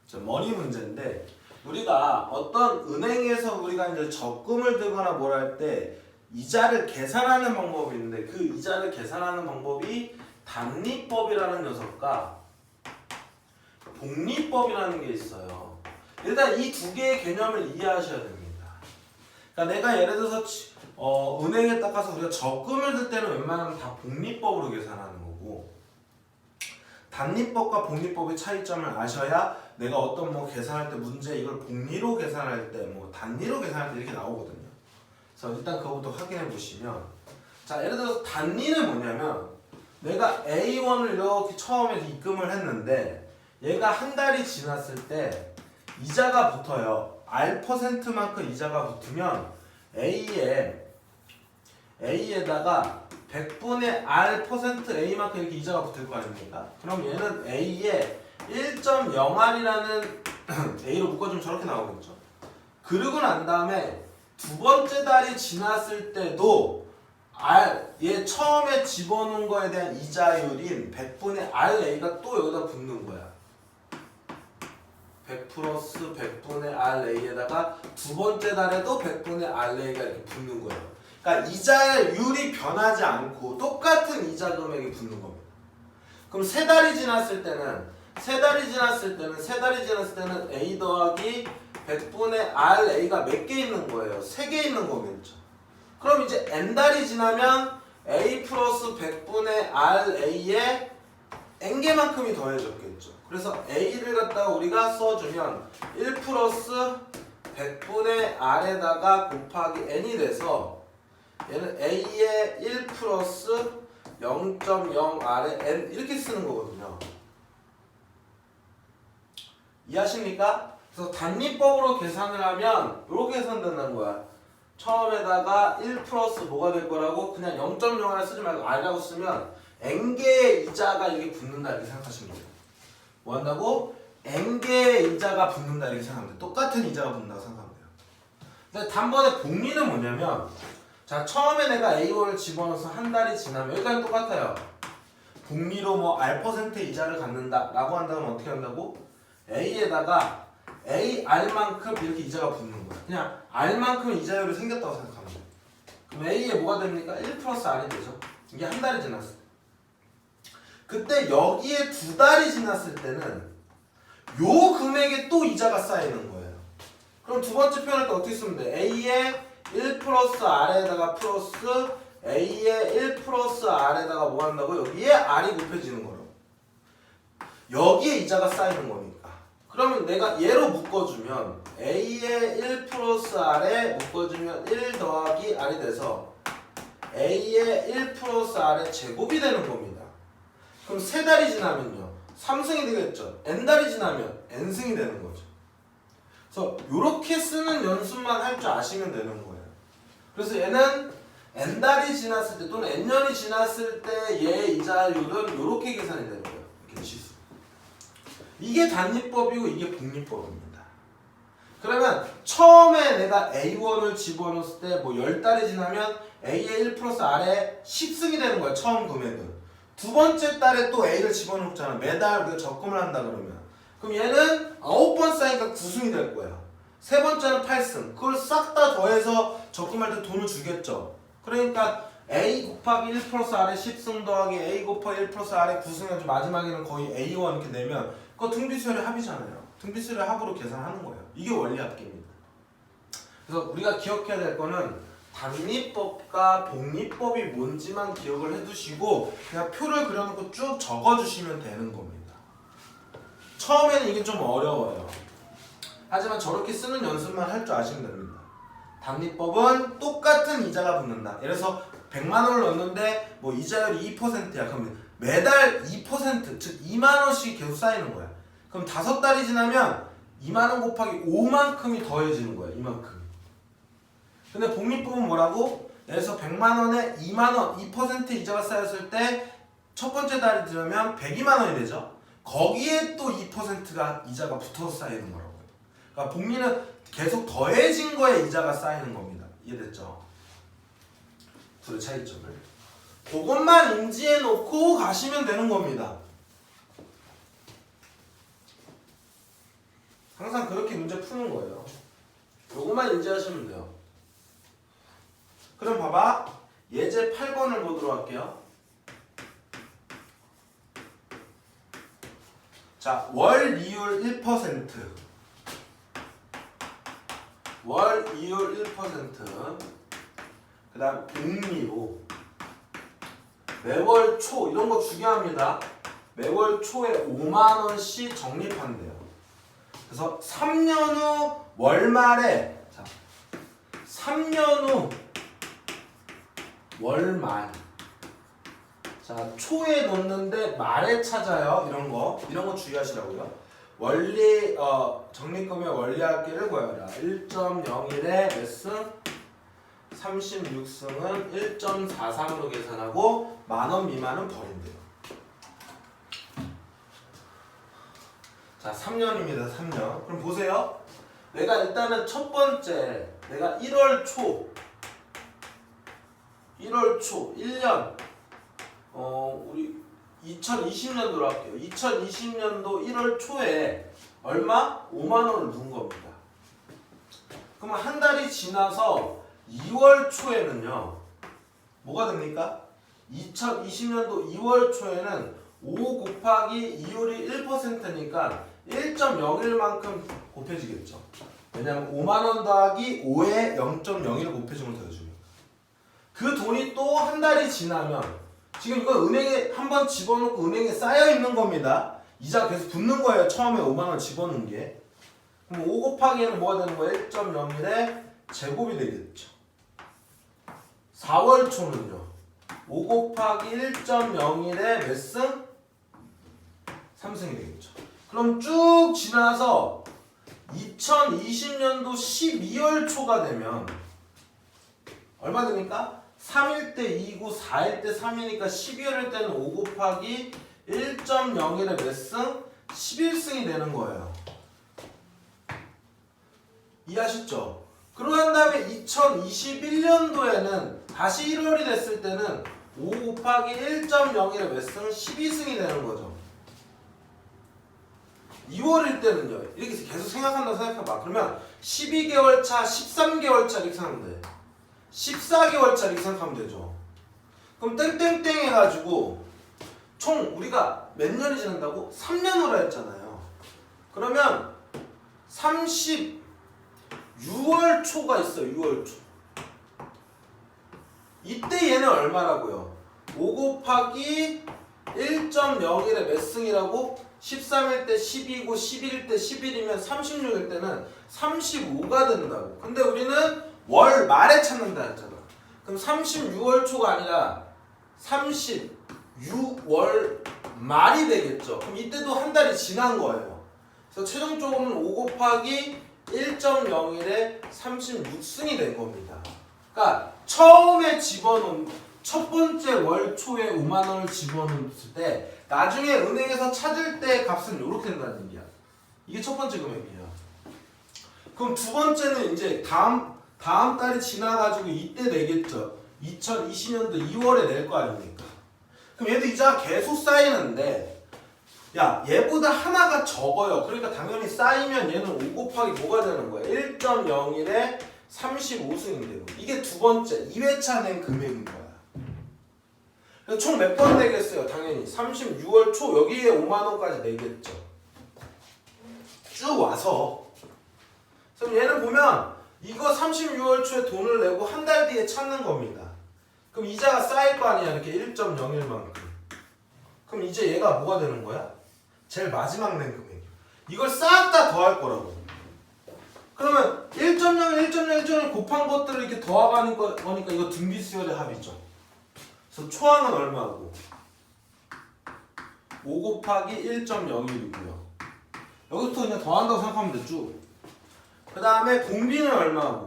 자, 머니 문제인데, 우리가 어떤 은행에서 우리가 이제 적금을 들거나 뭘 할 때 이자를 계산하는 방법이 있는데, 그 이자를 계산하는 방법이 단리법이라는 녀석과 복리법이라는 게 있어요. 일단 이 두 개의 개념을 이해하셔야 됩니다. 그러니까 내가 예를 들어서 은행에 딱 가서 우리가 적금을 들 때는 웬만하면 다 복리법으로 계산하는 거고, 단리법과 복리법의 차이점을 아셔야 내가 어떤 뭐 계산할 때 문제 이걸 복리로 계산할 때 뭐 단리로 계산할 때 이렇게 나오거든요. 그래서 일단 그거부터 확인해 보시면, 자, 예를 들어서 단리는 뭐냐면 내가 A1을 이렇게 처음에 입금을 했는데 얘가 한 달이 지났을 때 이자가 붙어요. R%만큼 이자가 붙으면 A에다가 100분의 R% A만큼 이렇게 이자가 붙을 거 아닙니까? 그럼 얘는 A에 1.0R이라는 A로 묶어주면 저렇게 나오겠죠. 그러고 난 다음에 두 번째 달이 지났을 때도 얘 처음에 집어넣은 거에 대한 이자율인 100분의 RA가 또 여기다 붙는 거야. 100 플러스 100분의 RA에다가 두 번째 달에도 100분의 RA가 이렇게 붙는 거예요. 그러니까 이자율이 변하지 않고 똑같은 이자 금액이 붙는 겁니다. 그럼 세 달이 지났을 때는 A 더하기 100분의 RA가 몇 개 있는 거예요? 3개 있는 거겠죠. 그럼 이제 N달이 지나면 A 플러스 100분의 RA에 N개만큼이 더해졌겠죠. 그래서 A를 갖다가 우리가 써주면 1 플러스 100분의 R에다가 곱하기 N이 돼서 얘는 A에 1 플러스 0.0R에 N 이렇게 쓰는 거거든요. 이해하십니까? 그래서 단리법으로 계산을 하면 이렇게 계산된다는 거야. 처음에다가 1 플러스 뭐가 될 거라고 그냥 0.0을 쓰지 말고 R이라고 쓰면 N개의 이자가 이렇게 붙는다 이렇게 생각하시면 돼요. 뭐 한다고? N개의 이자가 붙는다 이렇게 생각하면 돼요. 똑같은 이자가 붙는다고 생각하면 돼요. 근데 단번에 복리는 뭐냐면, 자, 처음에 내가 A1을 집어넣어서 한 달이 지나면 여기까지 똑같아요. 복리로 뭐 R% 이자를 갖는다 라고 한다면 어떻게 한다고? A에다가 AR만큼 이렇게 이자가 붙는 거야. 그냥 R만큼 이자율이 생겼다고 생각하면 돼요. 그럼 A에 뭐가 됩니까? 1 플러스 R이 되죠. 이게 한 달이 지났을 때. 그때 여기에 두 달이 지났을 때는 요 금액에 또 이자가 쌓이는 거예요. 그럼 두 번째 표현할 때 어떻게 쓰면 돼? A에 1 플러스 R에다가 플러스 A에 1 플러스 R에다가 뭐 한다고? 여기에 R이 곱해지는 거로. 여기에 이자가 쌓이는 거니까. 그러면 내가 얘로 묶어주면 A에 1 플러스 R에 묶어주면 1 더하기 R이 돼서 A에 1 플러스 R의 제곱이 되는 겁니다. 그럼 세 달이 지나면요 3승이 되겠죠. N달이 지나면 N승이 되는 거죠. 그래서 이렇게 쓰는 연습만 할 줄 아시면 되는 거예요. 그래서 얘는 N달이 지났을 때 또는 N년이 지났을 때 얘 이자율은 이렇게 계산이 되는 거예요. 이렇게 지수. 이게 단리법이고 이게 복리법입니다. 그러면 처음에 내가 A1을 집어넣었을 때 뭐 10달이 지나면 A의 1 플러스 R에 10승이 되는 거야. 처음 금액은. 두 번째 달에 또 A를 집어넣잖아. 매달 우리가 적금을 한다 그러면. 그럼 얘는 9번 쌓이니까 9승이 될 거야. 세 번째는 8승. 그걸 싹 다 더해서 적금할 때 돈을 주겠죠. 그러니까 A 곱하기 1 플러스 R에 10승 더하기 A 곱하기 1 플러스 R에 9승 마지막에는 거의 A1 이렇게 내면 그거 등비수열의 합이잖아요. 등비수열의 합으로 계산하는 거예요. 이게 원리 합계입니다. 그래서 우리가 기억해야 될 거는 단리법과 복리법이 뭔지만 기억을 해두시고 그냥 표를 그려놓고 쭉 적어주시면 되는 겁니다. 처음에는 이게 좀 어려워요. 하지만 저렇게 쓰는 연습만 할 줄 아시면 됩니다. 담리법은 똑같은 이자가 붙는다. 예를 들어서 100만 원을 넣었는데 뭐 이자율이 2%야. 그럼 매달 2%, 즉 2만 원씩 계속 쌓이는 거야. 그럼 5달이 지나면 2만 원 곱하기 5만큼이 더해지는 거야. 이만큼. 근데 복리법은 뭐라고? 예를 들어서 100만 원에 2만 원, 2% 이자가 쌓였을 때 첫 번째 달이 들어면 102만 원이 되죠. 거기에 또 2%가 이자가 붙어서 쌓이는 거라고. 그러니까 복리는 계속 더해진 거에 이자가 쌓이는 겁니다. 이해됐죠? 둘의 차이점을. 그것만 인지해 놓고 가시면 되는 겁니다. 항상 그렇게 문제 푸는 거예요. 요것만 인지하시면 돼요. 그럼 봐봐. 예제 8번을 보도록 할게요. 자, 월 이율 1%. 월 이율 1%. 그 다음 복리로 매월 초, 이런 거 중요합니다. 매월 초에 5만원씩 적립한대요. 그래서 3년 후 월말에, 자, 3년 후 월말, 자, 초에 놓는데 말에 찾아요. 이런 거 주의하시라고요. 원리 적립금의 원리합계를 구하라. 1.01에 몇 승? 36승은 1.43으로 계산하고 만원 미만은 버린대요. 자, 3년입니다. 3년. 그럼 보세요. 내가 일단은 첫 번째, 내가 1월 초 1년 우리 2020년도로 할게요. 2020년도 1월 초에 얼마? 5만 원을 넣은 겁니다. 그러면 한 달이 지나서 2월 초에는요. 뭐가 됩니까? 2020년도 2월 초에는 5 곱하기 이율이 1%니까 1.01만큼 곱해지겠죠. 왜냐하면 5만 원 더하기 5에 0.01을 곱해주면 더해주니까. 그 돈이 또 한 달이 지나면 지금 이거 은행에 한번 집어넣고 은행에 쌓여 있는 겁니다. 이자 계속 붙는 거예요. 처음에 5만 원 집어넣은 게. 그럼 5 곱하기에는 뭐가 되는 거예요? 1.01의 제곱이 되겠죠. 4월 초는요. 5 곱하기 1.01의 몇 승? 3승이 되겠죠. 그럼 쭉 지나서 2020년도 12월 초가 되면 얼마 됩니까? 3일 때 2고 4일 때 3이니까 12월일 때는 5 곱하기 1.01의 몇 승? 11승이 되는 거예요. 이해하셨죠? 그러고 난 다음에 2021년도에는 다시 1월이 됐을 때는 5 곱하기 1.01의 몇 승? 12승이 되는 거죠. 2월일 때는요. 이렇게 계속 생각한다고 생각해봐. 그러면 12개월 차, 13개월 차 이렇게 생각하면 돼. 14개월 차 이렇게 생각하면 되죠. 그럼 땡땡땡 해가지고 총 우리가 몇 년이 지난다고? 3년으로 했잖아요. 그러면 36월 초가 있어요. 6월 초. 이때 얘는 얼마라고요? 5 곱하기 1.01의 몇 승이라고? 13일 때 12고 11일 때 11이면 36일 때는 35가 된다고. 근데 우리는 월 말에 찾는다 했잖아. 그럼 36월 초가 아니라 36월 말이 되겠죠. 그럼 이때도 한 달이 지난 거예요. 그래서 최종적으로는 5 곱하기 1.01에 36승이 된 겁니다. 그러니까 처음에 집어넣은 첫 번째 월 초에 5만 원을 집어넣었을 때 나중에 은행에서 찾을 때 값은 이렇게 된다는 얘기야. 이게 첫 번째 금액이야. 그럼 두 번째는 이제 다음 달이 지나가지고 이때 내겠죠. 2020년도 2월에 낼 거 아닙니까? 그럼 얘도 이자가 계속 쌓이는데 야 얘보다 하나가 적어요. 그러니까 당연히 쌓이면 얘는 5 곱하기 뭐가 되는 거야? 1.01에 35승이 되고 이게 두 번째 2회차 낸 금액인 거야. 그래서 총 몇 번 내겠어요? 당연히 36월 초 여기에 5만 원까지 내겠죠. 쭉 와서 그럼 얘는 보면 이거 36월 초에 돈을 내고 한 달 뒤에 찾는 겁니다. 그럼 이자가 쌓일 거 아니야. 이렇게 1.01만큼. 그럼 이제 얘가 뭐가 되는 거야? 제일 마지막 낸 금액. 이걸 싹 다 더할 거라고. 그러면 1.01, 1.01, 1.01 등비를 곱한 것들을 이렇게 더하가는 거니까 이거 등비수열의 합이죠. 그래서 초항은 얼마고? 5 곱하기 1.01이고요. 여기부터 그냥 더한다고 생각하면 됐죠. 그 다음에 공비는 얼마고?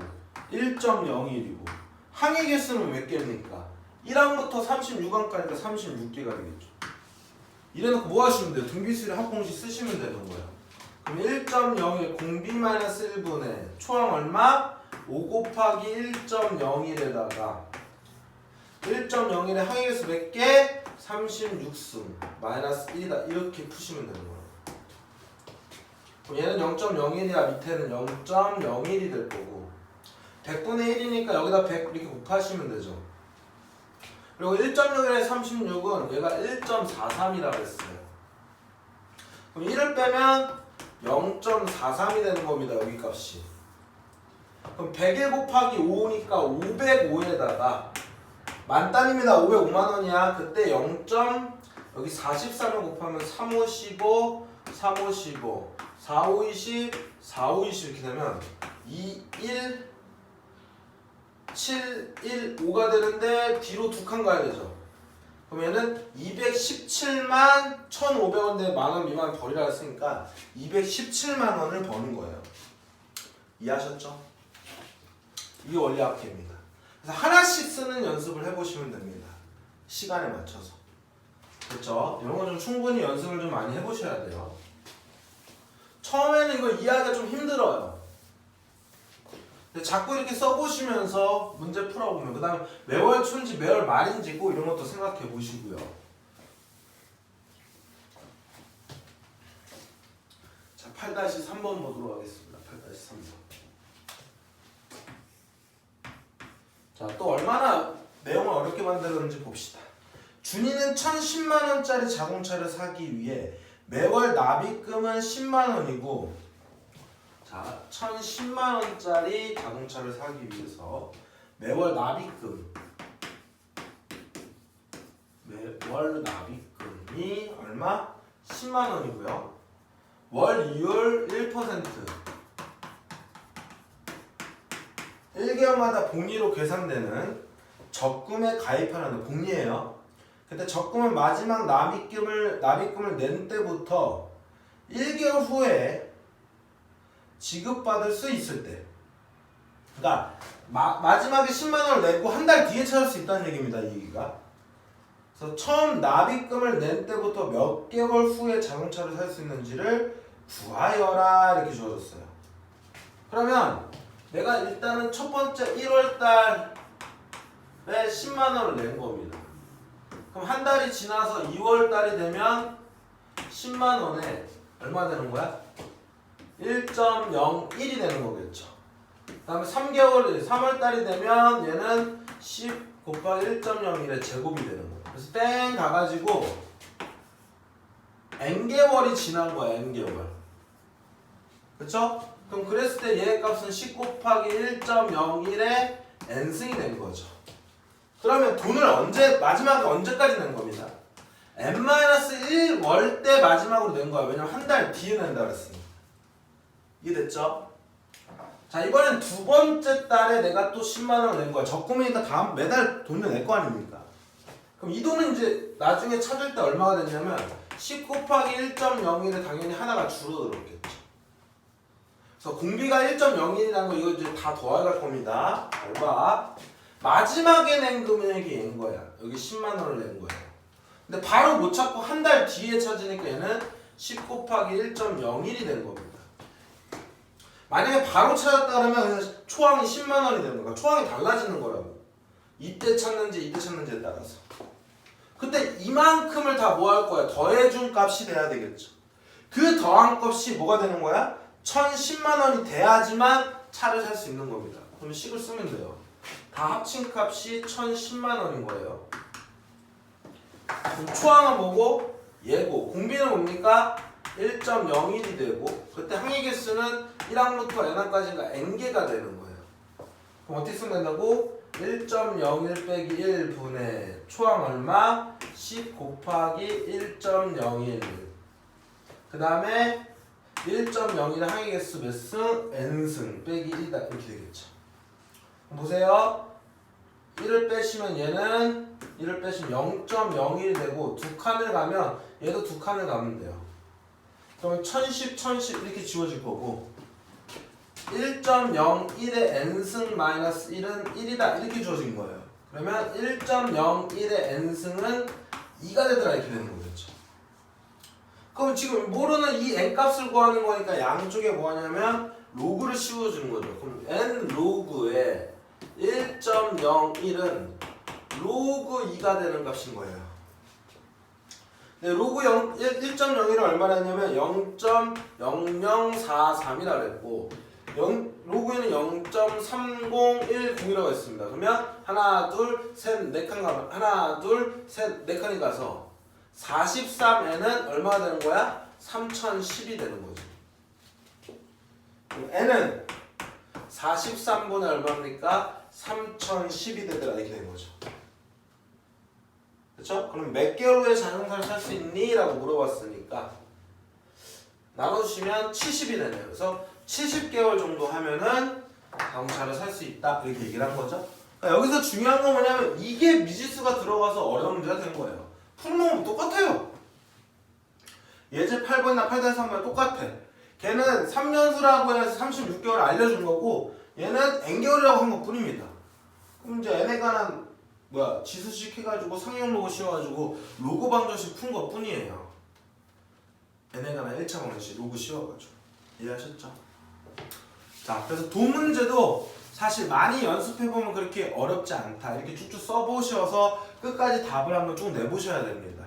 1.01이고 항의 개수는 몇 개입니까? 1항부터 36항까지가 36개가 되겠죠. 이래놓고 뭐 하시면 돼요? 등비수열의 합공식 쓰시면 되는 거예요. 그럼 1.01 공비-1분의 초항 얼마? 5 곱하기 1.01에다가 1.01의 항의 개수 몇 개? 36승 마이너스 1이다 이렇게 푸시면 되는 거예요. 그럼 얘는 0.01이야 밑에는 0.01이 될 거고 100분의 1이니까 여기다 100 이렇게 곱하시면 되죠. 그리고 1.01의 36은 얘가 1.43이라고 했어요. 그럼 1을 빼면 0.43이 되는 겁니다. 여기 값이. 그럼 101 곱하기 5니까 505에다가 만단입니다. 505만원이야. 그때 0. 여기 43을 곱하면 3, 5, 15, 3, 5, 15, 4, 5, 20, 4, 5, 20 이렇게 되면 2, 1, 7, 1, 5가 되는데 뒤로 2칸 가야 되죠. 그러면은 217만 1,500원대 만원 미만 벌이라 했으니까 217만원을 버는 거예요. 이해하셨죠? 이게 원리 합계입니다. 그래서 하나씩 쓰는 연습을 해보시면 됩니다. 시간에 맞춰서. 그렇죠? 이런 거 좀 충분히 연습을 좀 많이 해보셔야 돼요. 처음에는 이거 이해하기가 좀 힘들어요. 근데 자꾸 이렇게 써보시면서 문제 풀어보면 그 다음에 매월 초인지 매월 말인지 꼭 이런 것도 생각해 보시고요. 자, 8-3번 보도록 하겠습니다. 8-3번. 자, 또 얼마나 내용을 어렵게 만들었는지 봅시다. 준이는 1,010만원짜리 자동차를 사기 위해 매월 납입금은 10만원이고 자, 1,010만원짜리 자동차를 사기 위해서 매월 납입금 매월 납입금이 얼마? 10만원이고요. 월 이율 1% 1개월마다 복리로 계산되는 적금에 가입하는 복리예요. 근데 적금은 마지막 납입금을 낸 때부터 1개월 후에 지급받을 수 있을 때, 그러니까 마지막에 10만원을 내고 한 달 뒤에 찾을 수 있다는 얘기입니다. 이 얘기가. 그래서 처음 납입금을 낸 때부터 몇 개월 후에 자동차를 살 수 있는지를 구하여라 이렇게 주어졌어요. 그러면 내가 일단은 첫 번째 1월달에 10만원을 낸 겁니다. 그럼 한 달이 지나서 2월달이 되면 10만원에 얼마 되는 거야? 1.01이 되는 거겠죠. 그 다음에 3월달이 되면 얘는 10 곱하기 1.01의 제곱이 되는 거예요. 그래서 땡 가가지고 n개월이 지난 거야. n개월. 그쵸? 그럼 그랬을 때 얘의 값은 10 곱하기 1.01의 n승이 된 거죠. 그러면 돈을 마지막에 언제까지 낸 겁니다? n-1월 때 마지막으로 낸 거야. 왜냐면 한 달 뒤에 낸다 그랬으니까. 이해됐죠? 자, 이번엔 두 번째 달에 내가 또 10만원을 낸 거야. 적금이니까 매달 돈을 낼 거 아닙니까? 그럼 이 돈은 이제 나중에 찾을 때 얼마가 됐냐면 10 곱하기 1.01에 당연히 하나가 줄어들었겠죠. 그래서 공비가 1.01이라는 거 이거 이제 다 더해갈 겁니다. 잘 봐. 마지막에 낸 금액이 얘인 거야. 여기 10만원을 낸 거예요. 근데 바로 못 찾고 한 달 뒤에 찾으니까 얘는 10 곱하기 1.01이 된 겁니다. 만약에 바로 찾았다 그러면 초항이 10만원이 되는 거야. 초항이 달라지는 거라고. 이때 찾는지에 따라서. 그때 이만큼을 다 뭐 할 거야? 더해준 값이 돼야 되겠죠. 그 더한 값이 뭐가 되는 거야? 1,010만원이 돼야지만 차를 살 수 있는 겁니다. 그러면 식을 쓰면 돼요. 다 합친 값이 1,010만원인 거예요. 그럼 초항은 뭐고? 얘고. 공비는 뭡니까? 1.01이 되고 그때 항의 개수는 1항부터 n항까지가 n개가 되는 거예요. 그럼 어떻게 쓰면 된다고? 1.01 빼기 1분의 초항 얼마? 10 곱하기 1.01 그 다음에 1.01의 항의 개수 몇 승? n승 빼기 1이다 이렇게 되겠죠. 보세요. 1을 빼시면 얘는 1을 빼시면 0.01이 되고 두 칸을 가면 얘도 두 칸을 가면 돼요. 그러면 1010, 1010 이렇게 지워질 거고 1.01의 n승 마이너스 1은 1이다 이렇게 주어진 거예요. 그러면 1.01의 n승은 2가 되더라 이렇게 되는 거겠죠. 그럼 지금 모르는 이 n값을 구하는 거니까 양쪽에 뭐 하냐면 로그를 씌워주는 거죠. 그럼 n 로그의 1.01은 로그 2가 되는 값인 거예요. 네, 로그 1.01은 얼마나 했냐면 0.0043이라고 그랬고 로그에는 0.3010이라고 했습니다. 그러면 하나, 둘, 셋, 네 칸 가면 하나, 둘, 셋, 네 칸이 가서 43n은 얼마가 되는 거야? 3010이 되는 거죠. n은 43분의 얼마입니까? 3010이 되더라 이렇게 된 거죠. 그렇죠? 그럼 몇 개월 후에 자동차를 살 수 있니? 라고 물어봤으니까 나눠주시면 70이 되네요. 그래서 70개월 정도 하면은 자동차를 살 수 있다 이렇게 얘기를 한 거죠. 그러니까 여기서 중요한 건 뭐냐면 이게 미지수가 들어가서 어려운 문제가 된 거예요. 풀면 똑같아요. 예제 8번이나 8-3번 똑같아. 걔는 3년수라고 해서 36개월 알려준 거고 얘는 n개월이라고 한 것 뿐입니다. 그럼 이제 n에 관한 지수식 해가지고 상형 로그 씌워가지고 로그 방정식 푼 것 뿐이에요. n에 관한 1차 방정식 로그 씌워가지고 이해하셨죠? 자, 그래서 도 문제도 사실 많이 연습해보면 그렇게 어렵지 않다. 이렇게 쭉쭉 써보셔서 끝까지 답을 한번 쭉 내보셔야 됩니다.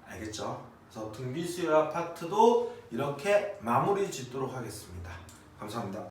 알겠죠? 그래서 등비수열 파트도 이렇게 마무리 짓도록 하겠습니다. 감사합니다.